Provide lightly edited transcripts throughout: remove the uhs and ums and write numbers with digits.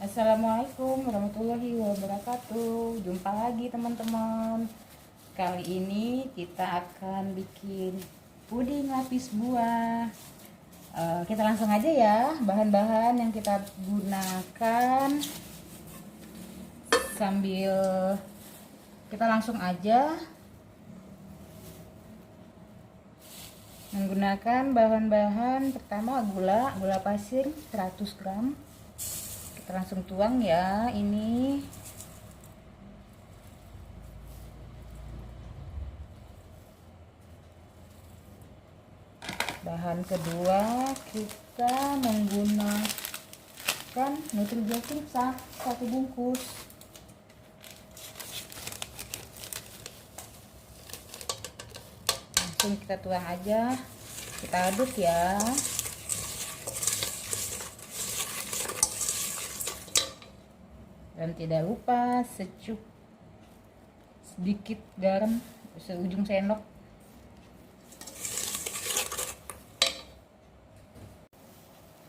Assalamualaikum warahmatullahi wabarakatuh. Jumpa lagi teman-teman. Kali ini kita akan bikin puding lapis buah. Kita langsung aja ya. Bahan-bahan yang kita gunakan, sambil kita langsung aja menggunakan bahan-bahan. Pertama gula pasir 100 gram. Kita langsung tuang ya. Ini bahan kedua, kita menggunakan Nutri-Gel satu bungkus. Langsung kita tuang aja, kita aduk ya. Dan tidak lupa sedikit garam, seujung sendok.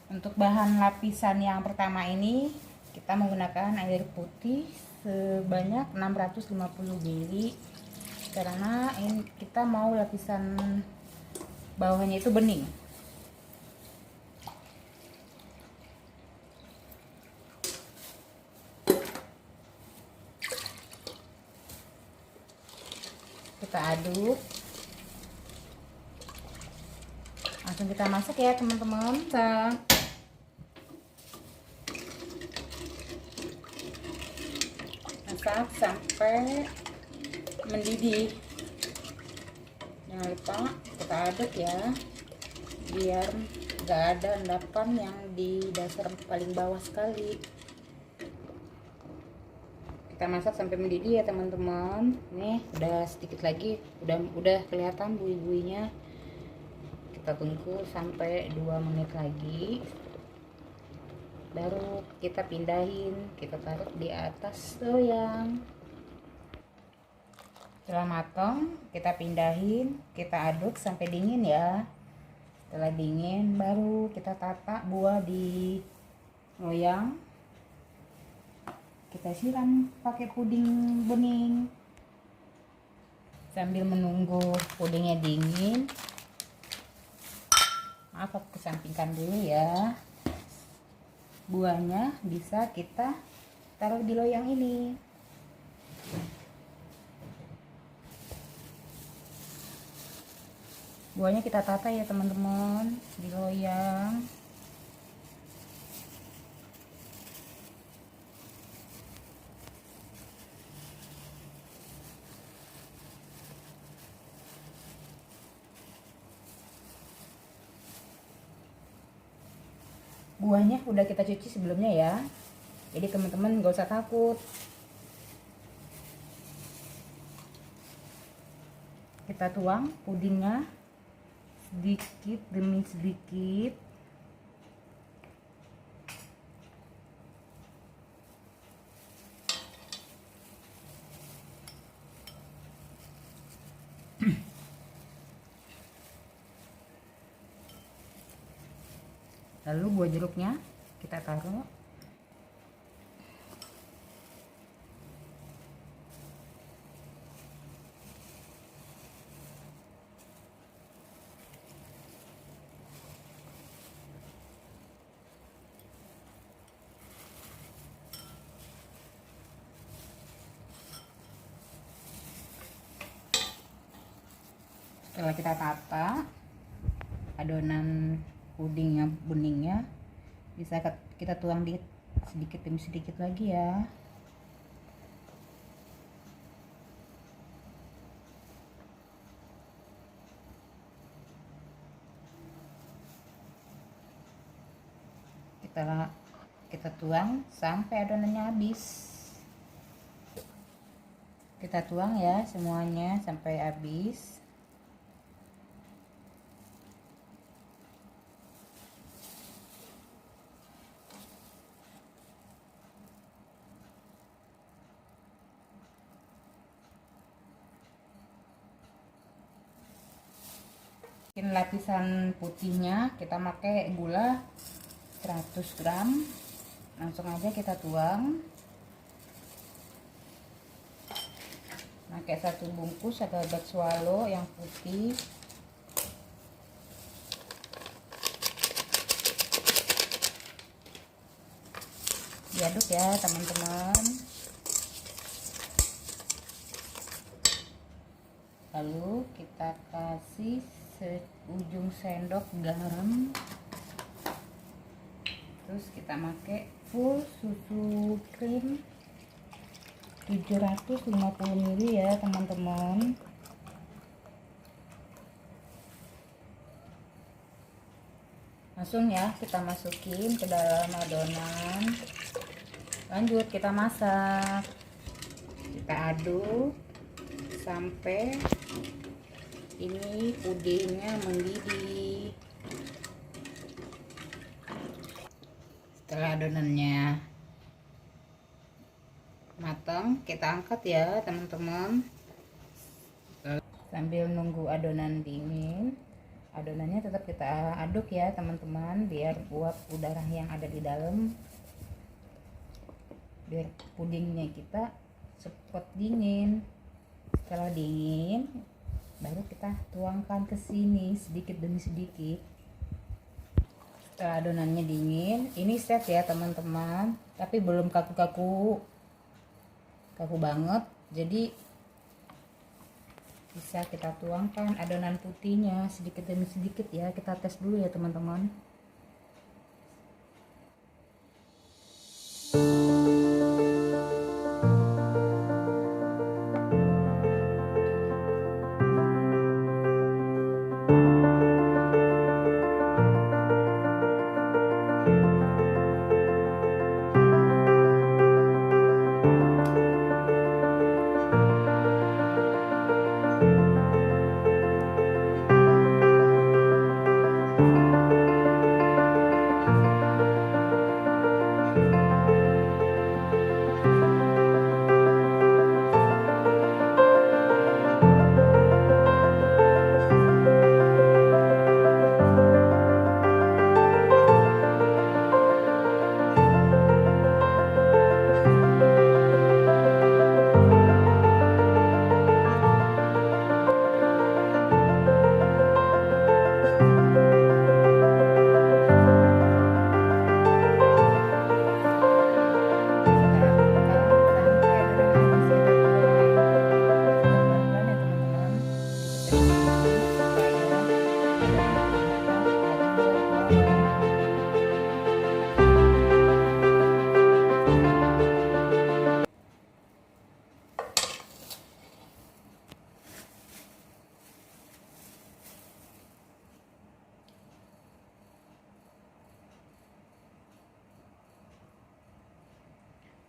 Untuk bahan lapisan yang pertama ini kita menggunakan air putih sebanyak 650 ml, karena ini kita mau lapisan bawahnya itu bening. Kita aduk, langsung kita masak ya teman-teman. Masak sampai mendidih. Jangan lupa kita aduk ya, biar gak ada endapan yang di dasar paling bawah sekali. Kita masak sampai mendidih ya teman-teman. Nih udah sedikit lagi, udah kelihatan buih-buihnya. Kita tunggu sampai 2 menit lagi, baru kita pindahin, kita taruh di atas loyang. Setelah matang kita pindahin, kita aduk sampai dingin ya. Setelah dingin baru kita tata buah di loyang. Kita siram pakai puding bening. Sambil menunggu pudingnya dingin, maaf aku kesampingkan dulu ya. Buahnya bisa kita taruh di loyang ini. Buahnya kita tata ya teman-teman di loyang. Buahnya udah kita cuci sebelumnya ya, jadi teman-teman gak usah takut. Kita tuang pudingnya sedikit demi sedikit. Lalu buah jeruknya kita taruh. Setelah kita tata adonan pudingnya beningnya, bisa kita tuang di sedikit demi sedikit lagi ya. Kita tuang sampai adonannya habis. Kita tuang ya semuanya sampai habis. Bikin lapisan putihnya kita pakai gula 100 gram. Langsung aja kita tuang. Pakai 1 bungkus agak-agak swallow yang putih. Diaduk ya teman-teman. Lalu kita kasih seujung sendok garam. Terus kita pakai full susu krim 750 ml ya teman-teman. Langsung ya kita masukin ke dalam adonan. Lanjut kita masak. Kita aduk sampai ini pudingnya mendidih. Setelah adonannya matang, kita angkat ya teman-teman. Sambil nunggu adonan dingin, adonannya tetap kita aduk ya teman-teman, biar uap udara yang ada di dalam, biar pudingnya kita cepat dingin. Setelah dingin, baru kita tuangkan ke sini sedikit demi sedikit. Setelah adonannya dingin, ini set ya teman-teman, tapi belum kaku banget, jadi bisa kita tuangkan adonan putihnya sedikit demi sedikit ya. Kita tes dulu ya teman-teman.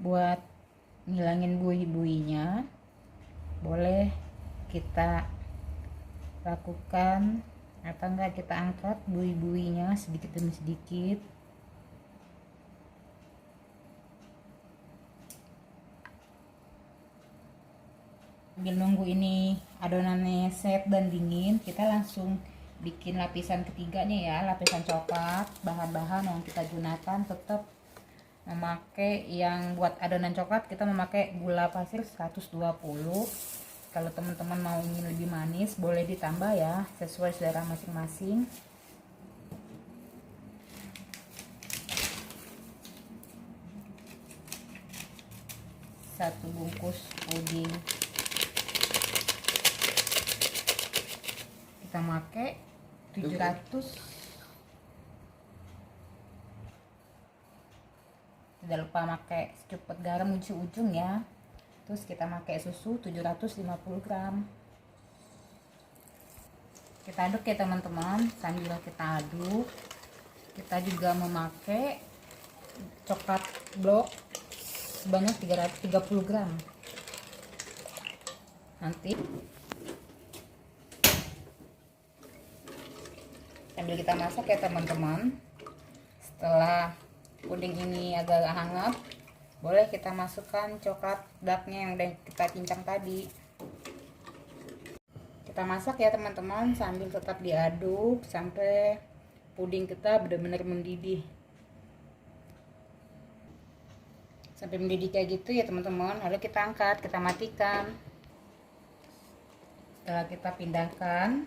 Buat ngilangin buih-buihnya, boleh kita lakukan atau enggak kita angkat buih-buihnya sedikit demi sedikit. Sambil nunggu ini adonannya set dan dingin, kita langsung bikin lapisan ketiganya ya, lapisan coklat. Bahan-bahan yang kita gunakan tetap memakai yang buat adonan coklat, kita memakai gula pasir 120. Kalau teman-teman mau ingin lebih manis boleh ditambah ya, sesuai selera masing-masing. Satu bungkus puding kita pakai 700. Tidak lupa pakai secupat garam ujung-ujung ya. Terus kita pakai susu 750 gram. Kita aduk ya teman-teman. Sambil kita aduk, kita juga memakai coklat blok sebanyak 330 gram. Nanti sambil kita masak ya teman-teman. Setelah puding ini agak hangat, boleh kita masukkan coklat darknya yang udah kita cincang tadi. Kita masak ya teman-teman, sambil tetap diaduk sampai puding kita benar-benar mendidih. sampai mendidih kayak gitu ya teman-teman. Lalu kita angkat, kita matikan. Setelah kita pindahkan,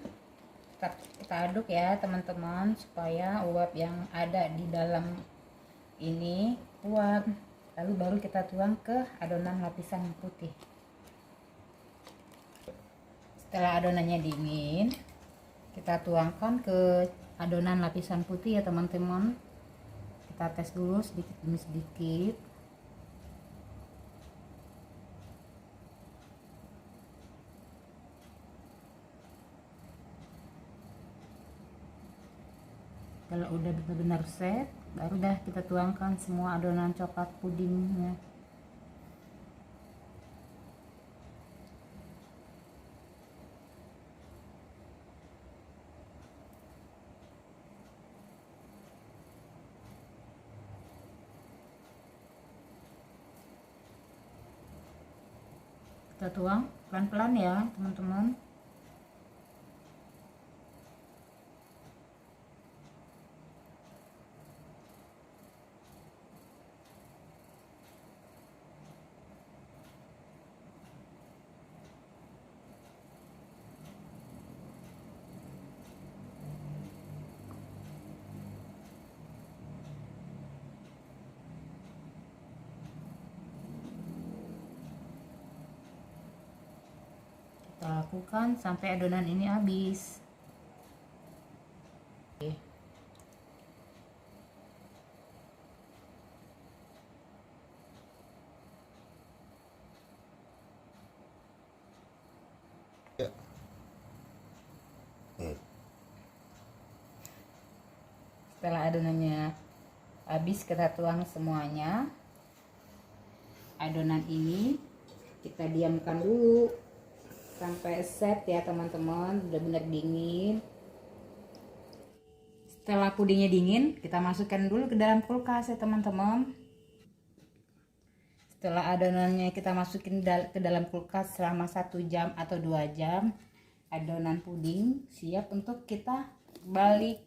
kita aduk ya teman-teman, supaya uap yang ada di dalam ini uap. Lalu baru kita tuang ke adonan lapisan putih. Setelah adonannya dingin, kita tuangkan ke adonan lapisan putih ya teman-teman. Kita tes dulu sedikit demi sedikit. Kalau udah benar-benar set, baru dah kita tuangkan semua adonan coklat pudingnya. Kita tuang pelan-pelan ya teman-teman. Kita lakukan sampai adonan ini habis. Ya. Setelah adonannya habis, kita tuang semuanya. Adonan ini kita diamkan dulu sampai set ya teman-teman, benar-benar dingin. Setelah pudingnya dingin, kita masukkan dulu ke dalam kulkas ya teman-teman. Setelah adonannya kita masukin ke dalam kulkas selama 1 jam atau 2 jam, adonan puding siap untuk kita balik.